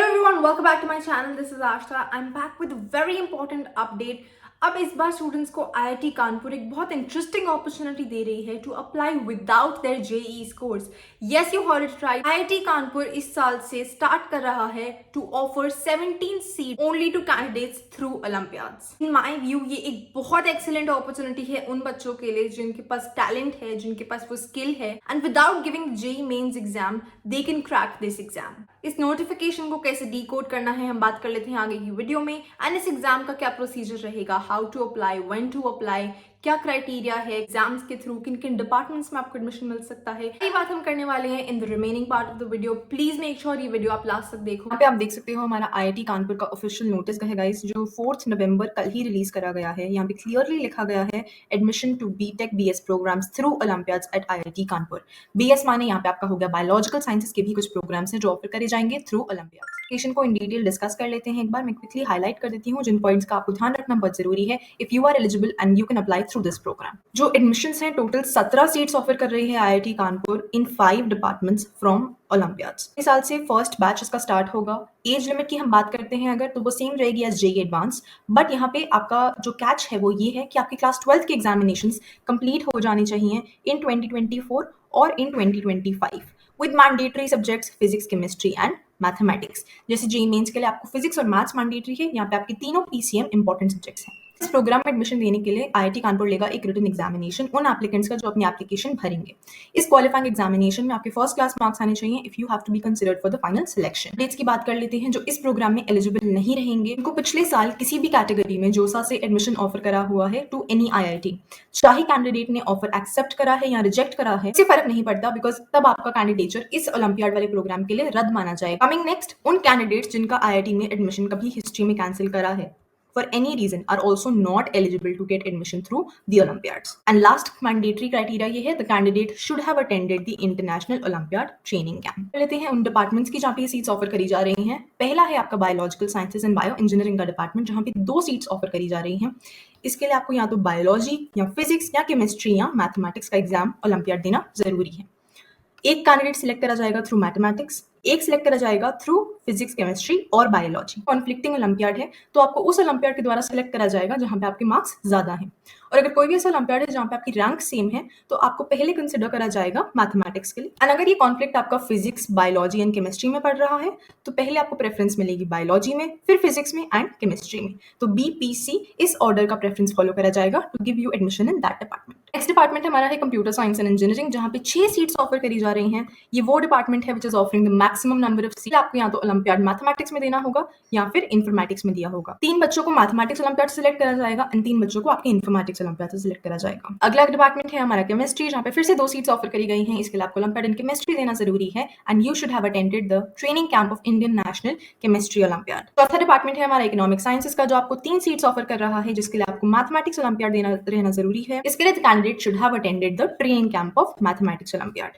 everyone, welcome back to my channel. This is Ashta. I'm back with a very important update. अब इस बार students को IIT Kanpur एक बहुत इंटरेस्टिंग अपॉर्चुनिटी दे रही है to apply without their JEE scores. Yes, you heard it right. IIT Kanpur इस साल से स्टार्ट कर रहा है to offer 17 seat only to candidates through olympiads. In my view ये एक बहुत एक्सीलेंट अपॉर्चुनिटी है उन बच्चों के लिए जिनके पास टैलेंट है, जिनके पास वो स्किल है, and without giving JEE mains exam they can crack this exam. इस नोटिफिकेशन को कैसे डीकोड करना है हम बात कर लेते हैं आगे की वीडियो में. एंड इस एग्जाम का क्या प्रोसीजर रहेगा, how to apply, when to apply, क्या क्राइटेरिया है एग्जाम्स के थ्रू, किन किन डिपार्टमेंट्स में आपको एडमिशन मिल सकता है, ये बात हम करने वाले हैं in the remaining part of the video. Please make sure ये वीडियो आप लास्ट तक देखो. यहाँ पे आप देख सकते हो हमारा आईआईटी कानपुर का ऑफिशियल नोटिस है गाइस, जो 4 नवंबर कल ही रिलीज करा गया है. यहाँ पे क्लियरली लिखा गया है admission to BTech BS programmes through olympiads at IIT Kanpur. BS माने यहाँ पे आपका हो गया बायोलॉजिकल साइंसेस के भी कुछ प्रोग्राम्स हैं जो ऑफर करे जाएंगे थ्रू ओलंपियाड्स. एप्लीकेशन को इन डिटेल डिस्कस कर लेते हैं. एक बार मैं क्विकली हाईलाइट कर देती हूँ जिन पॉइंट्स का आपको ध्यान रखना बहुत जरूरी है if you are eligible and you can apply through this programme. जो एडमिशंस हैं टोटल 17 सीट्स ऑफर कर रही है IIT Kanpur in 5 departments from olympiads. इस साल से फर्स्ट बैच इसका स्टार्ट होगा. एज लिमिट की हम बात करते हैं अगर तो वो सेम रहेगी एज जेईई एडवांस, बट यहाँ पे आपका जो कैच है वो ये है कि आपकी क्लास 12th के एग्जामिनेशंस कंप्लीट हो जाने चाहिए इन 2024 और इन 2025 with mandatory subjects physics, chemistry and mathematics. जैसे जेईई मेंस के लिए आपको फिजिक्स और मैथ्स मैंडेटरी है, यहाँ पे आपके तीनों पीसीएम इंपॉर्टेंट सब्जेक्ट्स हैं. इस प्रोग्राम में एडमिशन लेने के लिए आईआईटी कानपुर लेगा एक रिटन एग्जामिनेशन उन एप्लीकेंट्स का जो अपनी एप्लीकेशन भरेंगे. इस क्वालिफाइंग एग्जामिनेशन में आपके फर्स्ट क्लास मार्क्स आने चाहिए if you have to be considered for the final selection. Dates की बात कर लेते हैं जो इस प्रोग्राम में एलिजिबल नहीं रहेंगे. उनको पिछले साल किसी भी कैटेगरी में जोसा से एडमिशन ऑफर करा हुआ है टू एनी आईआईटी, चाहे कैंडिडेट ने ऑफर एक्सेप्ट करा है या रिजेक्ट करा है, इससे फर्क नहीं पड़ता बिकॉज तब आपका कैंडिडेचर इस ओलंपियाड वाले प्रोग्राम के लिए रद्द माना जाएगा. कमिंग नेक्स्ट, उन कैंडिडेट्स जिनका आईआईटी में एडमिशन कभी हिस्ट्री में कैंसिल करा है for any reason are also not eligible to get admission through the Olympiads. And last mandatory criteria ये है the candidate should have attended the International Olympiad Training Camp. लेते हैं उन डिपार्टमेंट्स की जहाँ पे सीट्स ऑफर करी जा रही हैं. पहला है आपका biological sciences and bio engineering का डिपार्टमेंट जहाँ पे 2 सीट्स ऑफर करी जा रही हैं. इसके लिए आपको या तो बायोलॉजी या फिजिक्स या केमिस्ट्री या मैथमेटिक्स का एग्जाम ओलंपियाड देना जरूरी है. एक कैंडिडेट सिलेक्ट करा जाएगा थ्रू मैथमेटिक्स, एक सिलेक्ट करा जाएगा थ्रू फिजिक्स, केमिस्ट्री और बायोलॉजी. कॉन्फ्लिक्टिंग ओलंपियाड है तो आपको उस ओलंपियाड के द्वारा सिलेक्ट करा जाएगा जहां पे आपके मार्क्स ज्यादा हैं. और अगर कोई भी ऐसा ओलंपियाड है जहां पे आपकी रैंक सेम है तो आपको पहले कंसिडर करा जाएगा मैथमेटिक्स के लिए. एंड अगर ये कॉन्फ्लिक्ट आपका फिजिक्स, बायोलॉजी एंड केमिस्ट्री में पड़ रहा है तो पहले आपको प्रेफरेंस मिलेगी बायोलॉजी में, फिर फिजिक्स में एंड केमिस्ट्री में. तो बीपीसी इस ऑर्डर का प्रेफरेंस फॉलो करा जाएगा to give you admission in that department. Next department हमारा है कंप्यूटर साइंस एंड इंजीनियरिंग जहां पे 6 सीट्स ऑफर करी जा रही हैं. ये वो डिपार्टमेंट है which is offering the maximum number of seat. आपको या तो ओलंपियाड मैथमेटिक्स में देना होगा या फिर इंफॉर्मेटिक्स में दिया होगा. 3 बच्चों को मैथमेटिक्स ओलंपियाड सिलेक्ट करा जाएगा एंड 3 बच्चों को आपके इंफॉर्मेटिक्स ओलंपियाड से सिलेक्ट करा जाएगा. अगला डिपार्टमेंट है हमारा केमिस्ट्री जहां पे फिर से 2 सीट्स ऑफर करी गई हैं. इसके लिए आपको ओलंपियाड इन केमिस्ट्री देना जरूरी है and you should have attended the training camp of Indian national chemistry olympiad. चौथा डिपार्टमेंट है हमारा इकोनॉमिक साइंसेस का जो आपको 3 सीट्स ऑफर कर रहा है जिसके लिए आपको मैथमेटिक्स ओलंपियाड देना रहना जरूरी है. इसके लिए candidate should have attended the training camp of mathematics olympiad.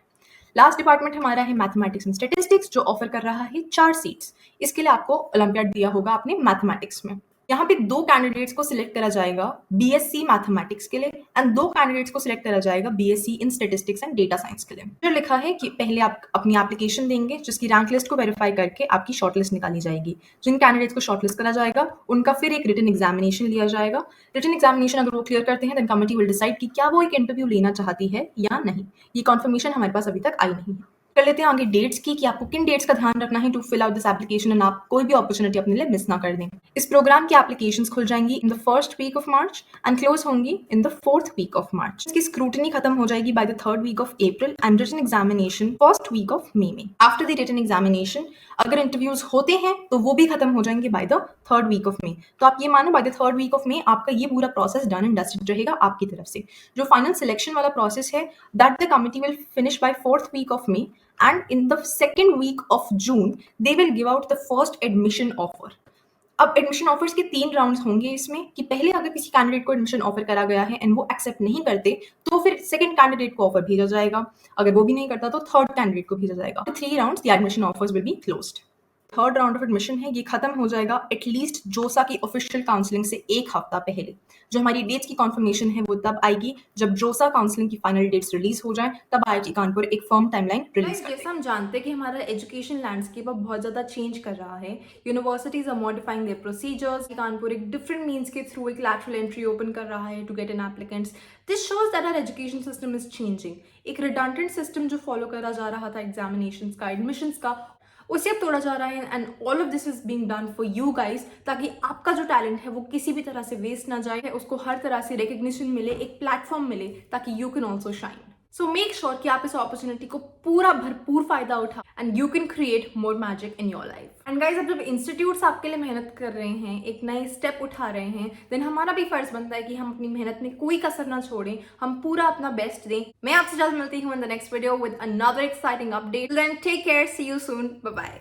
Last department हमारा है मैथमेटिक्स एंड स्टैटिस्टिक्स जो ऑफर कर रहा है 4 सीट्स. इसके लिए आपको ओलंपियाड दिया होगा आपने मैथमेटिक्स में. यहाँ पे 2 कैंडिडेट्स को सिलेक्ट करा जाएगा बीएससी मैथमेटिक्स के लिए एंड 2 कैंडिडेट्स को सिलेक्ट करा जाएगा BSc in statistics and data science के लिए. जो लिखा है कि पहले आप अपनी एप्लीकेशन देंगे जिसकी रैंक लिस्ट को वेरीफाई करके आपकी शॉर्टलिस्ट निकाली जाएगी. जिन कैंडिडेट्स को शॉर्टलिस्ट करा जाएगा उनका फिर एक रिटन एग्जामिनेशन लिया जाएगा. रिटन एग्जामिनेशन अगर वो क्लियर करते हैं देन कमिटी विल डिसाइड कि क्या वो एक इंटरव्यू लेना चाहती है या नहीं. ये कॉन्फर्मेशन हमारे पास अभी तक आई नहीं है. कर लेते हैं आगे डेट्स की कि आपको किन डेट्स का ध्यान रखना है to fill out this application and आप कोई भी अपॉर्चुनिटी अपने लिए मिस ना कर दें. इस प्रोग्राम की एप्लीकेशंस खुल जाएंगी in the first week of March and close होंगी in the 4th week of March. इसकी स्क्रूटनी खत्म हो जाएगी by the 3rd week of April and written examination first week of May में. आफ्टर द रिटन एग्जामिनेशन अगर interviews होते हैं तो वो भी खत्म हो जाएंगे by the 3rd week of May. तो आप ये मानो by the 3rd week of May आपका ये पूरा प्रोसेस डन एंड डस्टेड रहेगा आपकी तरफ से. जो फाइनल सिलेक्शन वाला प्रोसेस है that the committee will finish by 4th week of May and in the 2nd week of June they will give out the first admission offer. अब admission offers के 3 rounds होंगे इसमें कि पहले अगर किसी कैंडिडेट को एडमिशन ऑफर करा गया है एंड वो एक्सेप्ट नहीं करते तो फिर सेकंड कैंडिडेट को ऑफर भेजा जाएगा. अगर वो भी नहीं करता तो थर्ड कैंडिडेट को भेजा जाएगा. 3 rounds the admission offers will be closed. Third round of admission है, ये खत्म हो जाएगा एटलीस्ट जोसा की ऑफिशियल काउंसलिंग से 1 हफ्ता पहले। जो हमारी डेट्स की कन्फर्मेशन है वो तब आएगी जब जोसा काउंसलिंग की फाइनल डेट्स रिलीज हो जाएं, तब आईआईटी कानपुर एक फर्म टाइमलाइन रिलीज Guys, कर जैसा देगा। हम जानते हैं कि हमारा एजुकेशन लैंडस्केप अब बहुत ज़्यादा चेंज कर रहा है। Universities are modifying their procedures. Kanpur एक डिफरेंट मीन्स के थ्रू एक लैटरल एंट्री ओपन कर रहा है to get an applicants. This shows that our education system is changing. एक रिडंडेंट सिस्टम जो फॉलो करा जा रहा था एग्जामिनेशंस का, एडमिशंस का, उसे अब तोड़ा जा रहा है and all of this is being done for you guys, ताकि आपका जो टैलेंट है वो किसी भी तरह से वेस्ट ना जाए, उसको हर तरह से रिकग्निशन मिले, एक प्लेटफॉर्म मिले ताकि you can also shine. So make sure कि आप इस अपॉर्चुनिटी को पूरा भरपूर फायदा उठा and you can create more magic in your life. And guys, अब जब इंस्टीट्यूट्स आपके लिए मेहनत कर रहे हैं, एक नए स्टेप उठा रहे हैं, देन हमारा भी फर्ज बनता है कि हम अपनी मेहनत में कोई कसर ना छोड़ें, हम पूरा अपना बेस्ट दें। मैं आपसे जल्द मिलती हूँ in the next video with another exciting update. Then take care, see you soon, bye bye.